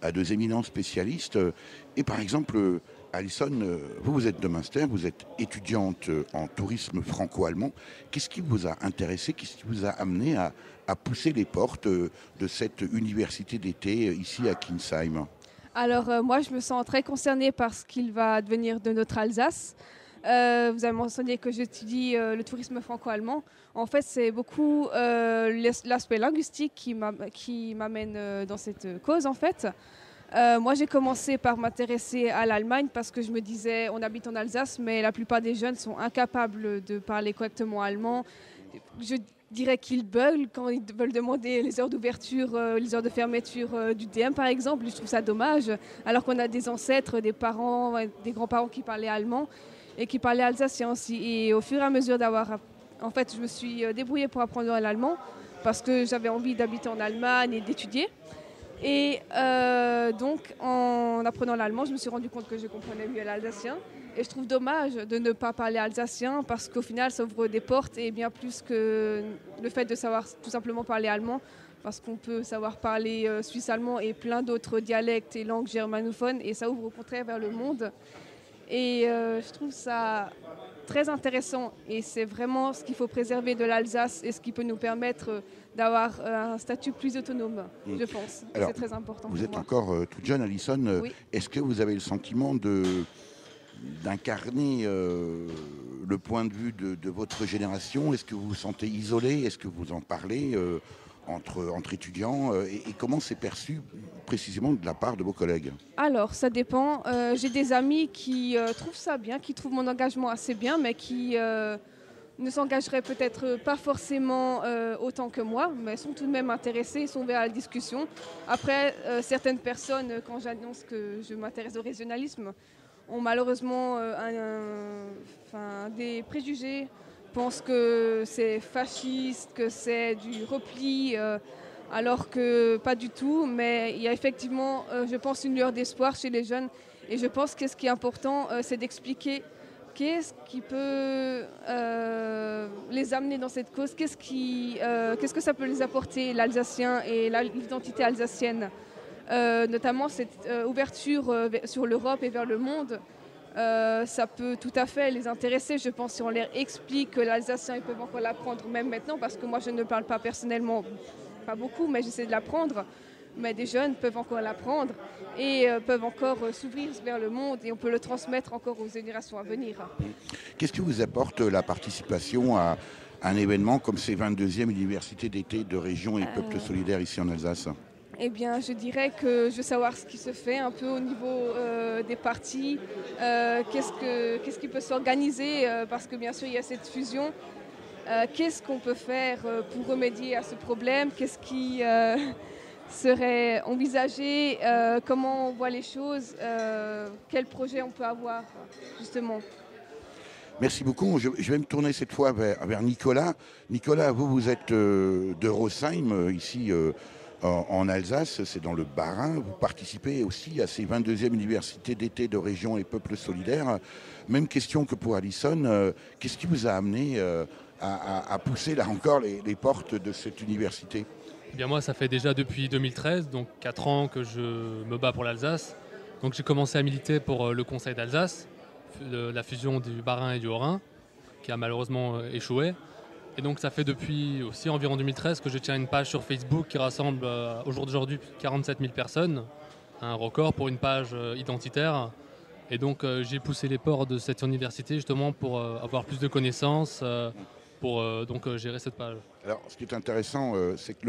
à deux éminents spécialistes. Et par exemple, Alison, vous êtes de Münster, vous êtes étudiante en tourisme franco-allemand. Qu'est-ce qui vous a intéressé, qu'est-ce qui vous a amené à pousser les portes de cette université d'été ici à Kinsheim? Alors moi, je me sens très concernée par ce qu'il va devenir de notre Alsace. Vous avez mentionné que j'étudie le tourisme franco-allemand. En fait, c'est beaucoup l'aspect linguistique qui m'amène dans cette cause, en fait. Moi, j'ai commencé par m'intéresser à l'Allemagne parce que je me disais, on habite en Alsace, mais la plupart des jeunes sont incapables de parler correctement allemand. Je dirais qu'ils buglent quand ils veulent demander les heures d'ouverture, les heures de fermeture du DM, par exemple. Je trouve ça dommage, alors qu'on a des ancêtres, des parents, des grands-parents qui parlaient allemand et qui parlaient alsacien aussi. Et au fur et à mesure En fait, je me suis débrouillée pour apprendre l'allemand parce que j'avais envie d'habiter en Allemagne et d'étudier. Et donc, en apprenant l'allemand, je me suis rendu compte que je comprenais mieux l'alsacien. Et je trouve dommage de ne pas parler alsacien parce qu'au final, ça ouvre des portes et bien plus que le fait de savoir tout simplement parler allemand, parce qu'on peut savoir parler suisse-allemand et plein d'autres dialectes et langues germanophones et ça ouvre au contraire vers le monde. Et je trouve ça très intéressant et c'est vraiment ce qu'il faut préserver de l'Alsace et ce qui peut nous permettre d'avoir un statut plus autonome, je pense. Alors, c'est très important. Vous êtes encore toute jeune, Alison. Oui. Est-ce que vous avez le sentiment d'incarner le point de vue de votre génération? Est-ce que vous vous sentez isolé? Est-ce que vous en parlez entre étudiants et comment c'est perçu précisément de la part de vos collègues? Alors, ça dépend. J'ai des amis qui trouvent ça bien, qui trouvent mon engagement assez bien, mais qui ne s'engageraient peut-être pas forcément autant que moi, mais sont tout de même intéressés, sont ouverts à la discussion. Après, certaines personnes, quand j'annonce que je m'intéresse au régionalisme, ont malheureusement des préjugés, pensent que c'est fasciste, que c'est du repli, alors que pas du tout. Mais il y a effectivement, je pense, une lueur d'espoir chez les jeunes. Et je pense que ce qui est important, c'est d'expliquer qu'est-ce qui peut les amener dans cette cause, qu'est-ce que ça peut les apporter, l'alsacien et l'identité alsacienne. Notamment cette ouverture sur l'Europe et vers le monde, ça peut tout à fait les intéresser. Je pense si on leur explique que l'alsacien, ils peuvent encore l'apprendre même maintenant, parce que moi je ne parle pas personnellement, pas beaucoup, mais j'essaie de l'apprendre. Mais des jeunes peuvent encore l'apprendre et peuvent encore s'ouvrir vers le monde et on peut le transmettre encore aux générations à venir. Qu'est-ce qui vous apporte la participation à un événement comme ces 22e Universités d'été de Région et Peuples solidaires ici en Alsace? Eh bien, je dirais que je veux savoir ce qui se fait un peu au niveau des partis, qu'est-ce qui peut s'organiser, parce que bien sûr il y a cette fusion. Qu'est-ce qu'on peut faire pour remédier à ce problème? Qu'est-ce qui serait envisagé? Comment on voit les choses? Quel projet on peut avoir, justement? Merci beaucoup. Je vais me tourner cette fois vers Nicolas. Nicolas, vous êtes de Rosheim, ici en Alsace, c'est dans le Bas-Rhin. Vous participez aussi à ces 22e universités d'été de région et peuples solidaires. Même question que pour Alison. Qu'est-ce qui vous a amené à pousser là encore les portes de cette université? Eh bien moi, ça fait déjà depuis 2013, donc 4 ans que je me bats pour l'Alsace. Donc j'ai commencé à militer pour le Conseil d'Alsace, la fusion du Bas-Rhin et du Haut-Rhin, qui a malheureusement échoué. Et donc ça fait depuis aussi environ 2013 que je tiens une page sur Facebook qui rassemble au jour d'aujourd'hui plus de 47 000 personnes, un record pour une page identitaire. Et donc j'ai poussé les portes de cette université justement pour avoir plus de connaissances, pour gérer cette page. Alors ce qui est intéressant, c'est que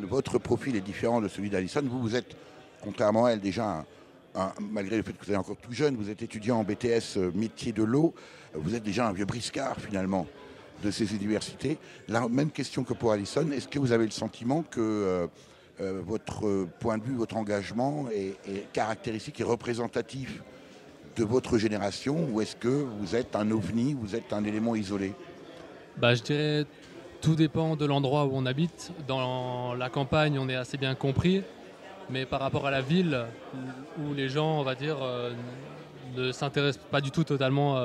votre profil est différent de celui d'Alison. Vous êtes, contrairement à elle, déjà malgré le fait que vous êtes encore tout jeune, vous êtes étudiant en BTS métier de l'eau, vous êtes déjà un vieux briscard finalement de ces universités. La même question que pour Alison, est-ce que vous avez le sentiment que votre point de vue, votre engagement est caractéristique et représentatif de votre génération, ou est-ce que vous êtes un ovni, vous êtes un élément isolé? Je dirais tout dépend de l'endroit où on habite. Dans la campagne, on est assez bien compris. Mais par rapport à la ville, où les gens, on va dire, ne s'intéressent pas du tout totalement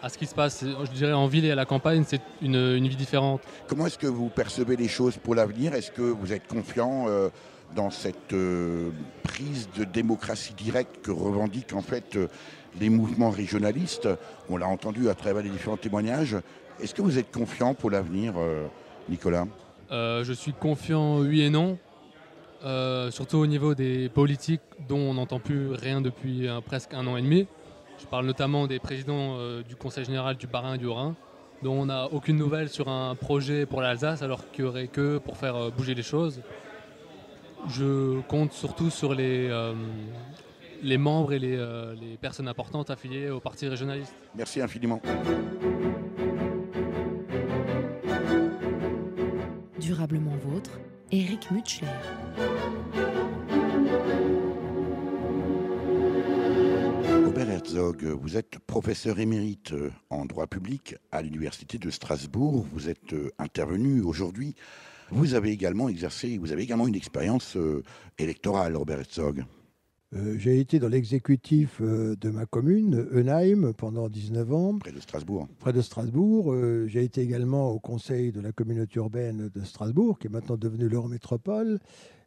à ce qui se passe, je dirais en ville et à la campagne, c'est une vie différente. Comment est-ce que vous percevez les choses pour l'avenir? Est-ce que vous êtes confiant dans cette prise de démocratie directe que revendiquent en fait les mouvements régionalistes? On l'a entendu à travers les différents témoignages. Est-ce que vous êtes confiant pour l'avenir, Nicolas? Je suis confiant, oui et non. Surtout au niveau des politiques dont on n'entend plus rien depuis presque 1 an et demi. Je parle notamment des présidents du Conseil général du Bas-Rhin et du Haut-Rhin, dont on n'a aucune nouvelle sur un projet pour l'Alsace, alors qu'il n'y aurait que pour faire bouger les choses. Je compte surtout sur les membres et les personnes importantes affiliées au parti régionaliste. Merci infiniment. Durablement vôtre, Eric Mutschler. Robert Herzog, vous êtes professeur émérite en droit public à l'université de Strasbourg. Vous êtes intervenu aujourd'hui. Vous avez également exercé, vous avez également une expérience électorale, Robert Herzog. J'ai été dans l'exécutif de ma commune, Eunheim, pendant 19 ans. Près de Strasbourg. Près de Strasbourg. J'ai été également au conseil de la communauté urbaine de Strasbourg, qui est maintenant devenue l'Eurométropole.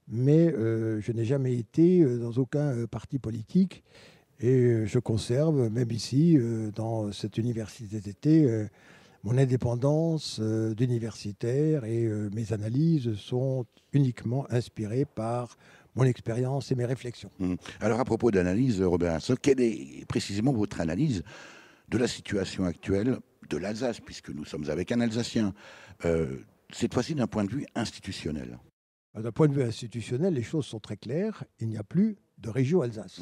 Mais je n'ai jamais été dans aucun parti politique. Et je conserve, même ici, dans cette université d'été, mon indépendance d'universitaire. Et mes analyses sont uniquement inspirées par mon expérience et mes réflexions. Alors à propos d'analyse, Robert Herzog, quelle est précisément votre analyse de la situation actuelle de l'Alsace, puisque nous sommes avec un Alsacien, cette fois-ci d'un point de vue institutionnel? D'un point de vue institutionnel, les choses sont très claires. Il n'y a plus de région Alsace.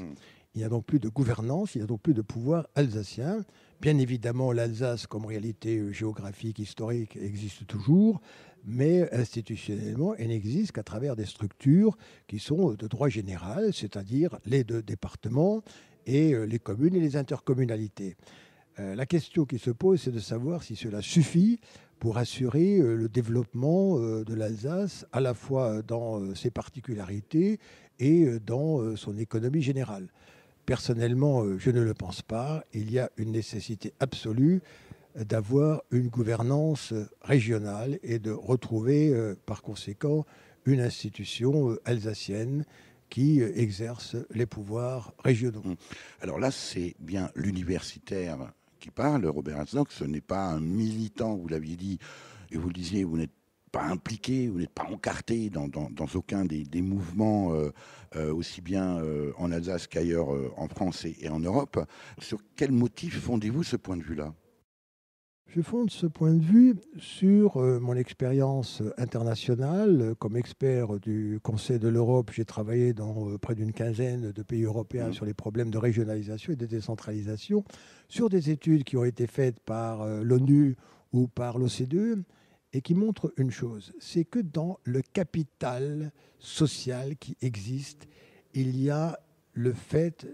Il n'y a donc plus de gouvernance, il n'y a donc plus de pouvoir alsacien. Bien évidemment, l'Alsace, comme réalité géographique, historique, existe toujours, mais institutionnellement, elle n'existe qu'à travers des structures qui sont de droit général, c'est-à-dire les 2 départements et les communes et les intercommunalités. La question qui se pose, c'est de savoir si cela suffit pour assurer le développement de l'Alsace, à la fois dans ses particularités et dans son économie générale. Personnellement, je ne le pense pas. Il y a une nécessité absolue d'avoir une gouvernance régionale et de retrouver par conséquent une institution alsacienne qui exerce les pouvoirs régionaux. Alors là, c'est bien l'universitaire qui parle, Robert Herzog. Ce n'est pas un militant, vous l'aviez dit, et vous le disiez, vous n'êtes pas impliqué, vous n'êtes pas encarté dans aucun des mouvements, aussi bien en Alsace qu'ailleurs en France et en Europe. Sur quel motif fondez-vous ce point de vue-là? Je fonde ce point de vue sur mon expérience internationale. Comme expert du Conseil de l'Europe, j'ai travaillé dans près d'une quinzaine de pays européens sur les problèmes de régionalisation et de décentralisation, sur des études qui ont été faites par l'ONU ou par l'OCDE, et qui montrent une chose, c'est que dans le capital social qui existe, il y a le fait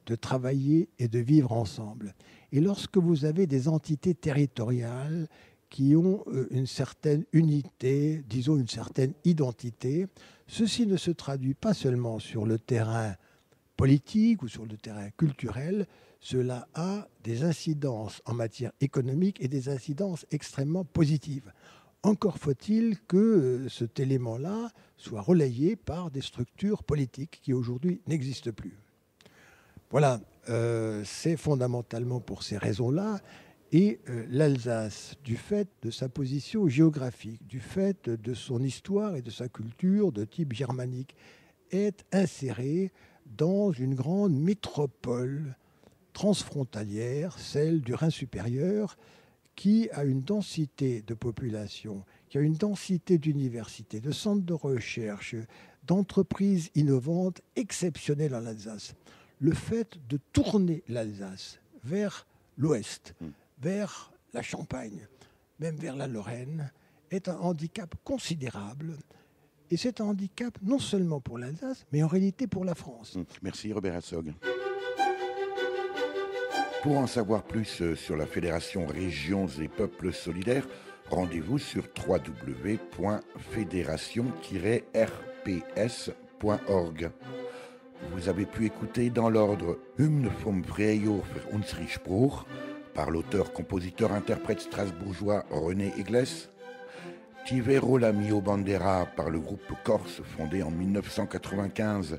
de travailler et de vivre ensemble. Et lorsque vous avez des entités territoriales qui ont une certaine unité, disons une certaine identité, ceci ne se traduit pas seulement sur le terrain politique ou sur le terrain culturel, cela a des incidences en matière économique et des incidences extrêmement positives. Encore faut-il que cet élément-là soit relayé par des structures politiques qui aujourd'hui n'existent plus. Voilà, c'est fondamentalement pour ces raisons-là. Et l'Alsace, du fait de sa position géographique, du fait de son histoire et de sa culture de type germanique, est insérée dans une grande métropole transfrontalière, celle du Rhin supérieur, qui a une densité de population, qui a une densité d'universités, de centres de recherche, d'entreprises innovantes exceptionnelles en Alsace. Le fait de tourner l'Alsace vers l'ouest, vers la Champagne, même vers la Lorraine, est un handicap considérable. Et c'est un handicap non seulement pour l'Alsace, mais en réalité pour la France. Merci Robert Herzog. Pour en savoir plus sur la Fédération Régions et Peuples Solidaires, rendez-vous sur www.fédération-rps.org. Vous avez pu écouter dans l'ordre Hymne vom Freijahr für unsere Spruch par l'auteur-compositeur-interprète strasbourgeois René Eglès, Tivero la mio bandera par le groupe corse fondé en 1995,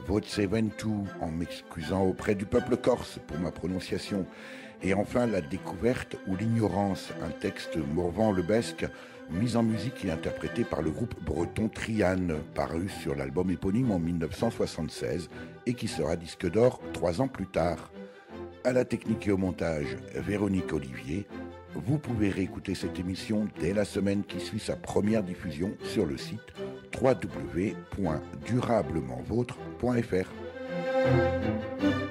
Voce Ventu en m'excusant auprès du peuple corse pour ma prononciation, et enfin La découverte ou l'ignorance, un texte morvan-lebesque mis en musique et interprété par le groupe breton Triane, paru sur l'album éponyme en 1976 et qui sera disque d'or 3 ans plus tard. À la technique et au montage, Véronique Olivier. Vous pouvez réécouter cette émission dès la semaine qui suit sa première diffusion sur le site www.durablementvôtre.fr.